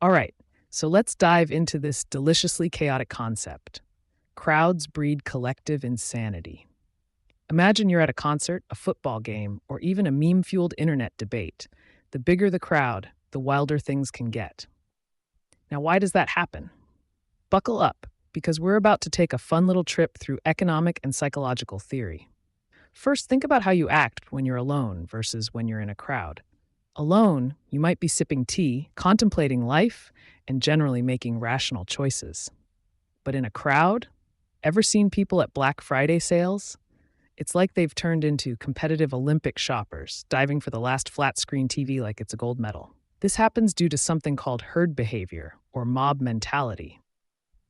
All right, so let's dive into this deliciously chaotic concept. Crowds breed collective insanity. Imagine you're at a concert, a football game, or even a meme fueled internet debate. The bigger the crowd, the wilder things can get. Now, why does that happen? Buckle up, because we're about to take a fun little trip through economic and psychological theory. First, think about how you act when you're alone versus when you're in a crowd. Alone, you might be sipping tea, contemplating life, and generally making rational choices. But in a crowd, ever seen people at Black Friday sales? It's like they've turned into competitive Olympic shoppers, diving for the last flat screen TV like it's a gold medal. This happens due to something called herd behavior, or mob mentality.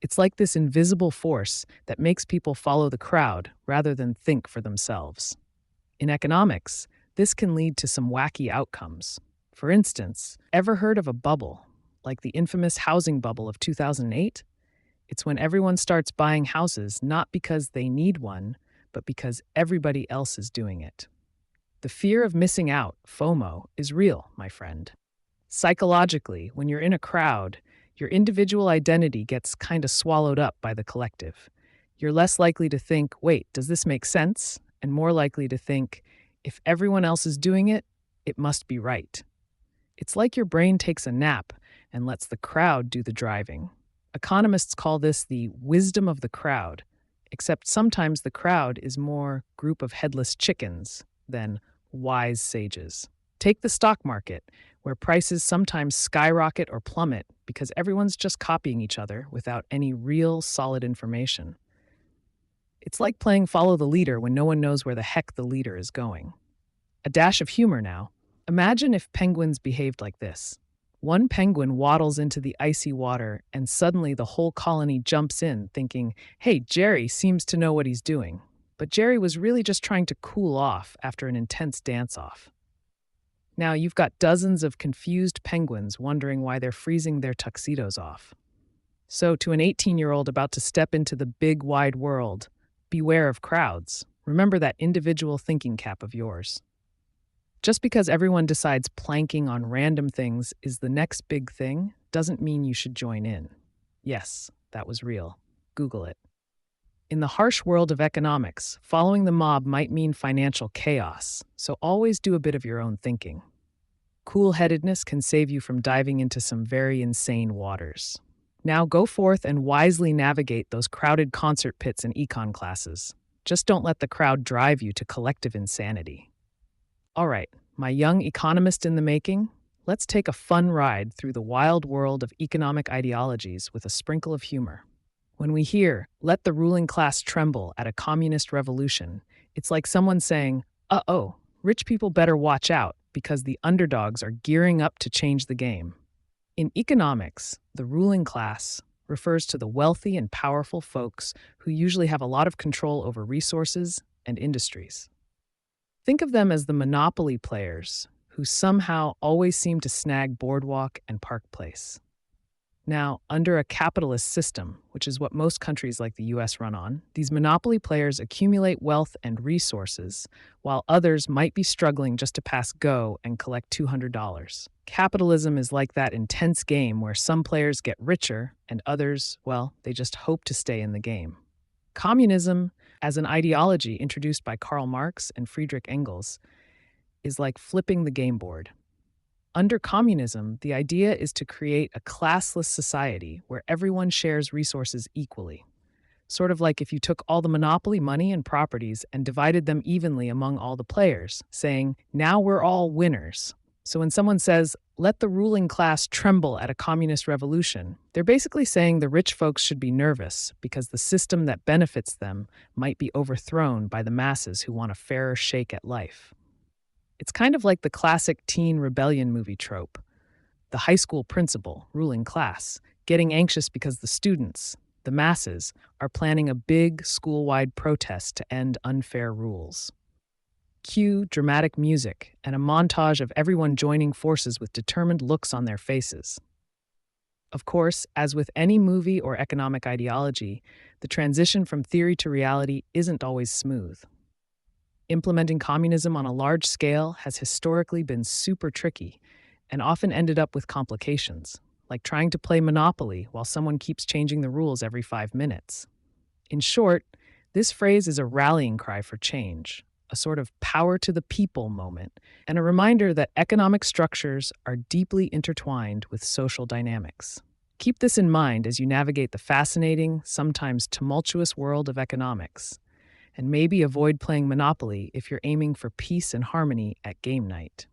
It's like this invisible force that makes people follow the crowd rather than think for themselves. In economics, this can lead to some wacky outcomes. For instance, ever heard of a bubble, like the infamous housing bubble of 2008? It's when everyone starts buying houses not because they need one, but because everybody else is doing it. The fear of missing out, FOMO, is real, my friend. Psychologically, when you're in a crowd, your individual identity gets kind of swallowed up by the collective. You're less likely to think, wait, does this make sense? And more likely to think, if everyone else is doing it, it must be right. It's like your brain takes a nap and lets the crowd do the driving. Economists call this the wisdom of the crowd, except sometimes the crowd is more group of headless chickens than wise sages. Take the stock market, where prices sometimes skyrocket or plummet because everyone's just copying each other without any real solid information. It's like playing follow the leader when no one knows where the heck the leader is going. A dash of humor now. Imagine if penguins behaved like this. One penguin waddles into the icy water, and suddenly the whole colony jumps in, thinking, hey, Jerry seems to know what he's doing. But Jerry was really just trying to cool off after an intense dance-off. Now you've got dozens of confused penguins wondering why they're freezing their tuxedos off. So, to an 18-year-old about to step into the big, wide world, beware of crowds. Remember that individual thinking cap of yours. Just because everyone decides planking on random things is the next big thing doesn't mean you should join in. Yes, that was real. Google it. In the harsh world of economics, following the mob might mean financial chaos, so always do a bit of your own thinking. Cool-headedness can save you from diving into some very insane waters. Now go forth and wisely navigate those crowded concert pits and econ classes. Just don't let the crowd drive you to collective insanity. All right, my young economist in the making, let's take a fun ride through the wild world of economic ideologies with a sprinkle of humor. When we hear, let the ruling class tremble at a communist revolution, it's like someone saying, uh-oh, rich people better watch out because the underdogs are gearing up to change the game. In economics, the ruling class refers to the wealthy and powerful folks who usually have a lot of control over resources and industries. Think of them as the monopoly players who somehow always seem to snag Boardwalk and Park Place. Now, under a capitalist system, which is what most countries like the US run on, these monopoly players accumulate wealth and resources, while others might be struggling just to pass go and collect $200. Capitalism is like that intense game where some players get richer and others, well, they just hope to stay in the game. Communism, as an ideology introduced by Karl Marx and Friedrich Engels, is like flipping the game board. Under communism, the idea is to create a classless society where everyone shares resources equally. Sort of like if you took all the monopoly money and properties and divided them evenly among all the players, saying, now we're all winners. So when someone says, let the ruling class tremble at a communist revolution, they're basically saying the rich folks should be nervous because the system that benefits them might be overthrown by the masses who want a fairer shake at life. It's kind of like the classic teen rebellion movie trope. The high school principal, ruling class, getting anxious because the students, the masses, are planning a big school-wide protest to end unfair rules. Cue dramatic music and a montage of everyone joining forces with determined looks on their faces. Of course, as with any movie or economic ideology, the transition from theory to reality isn't always smooth. Implementing communism on a large scale has historically been super tricky and often ended up with complications. like trying to play Monopoly while someone keeps changing the rules every 5 minutes. In short, this phrase is a rallying cry for change, a sort of power to the people moment, and a reminder that economic structures are deeply intertwined with social dynamics. Keep this in mind as you navigate the fascinating, sometimes tumultuous world of economics, and maybe avoid playing Monopoly if you're aiming for peace and harmony at game night.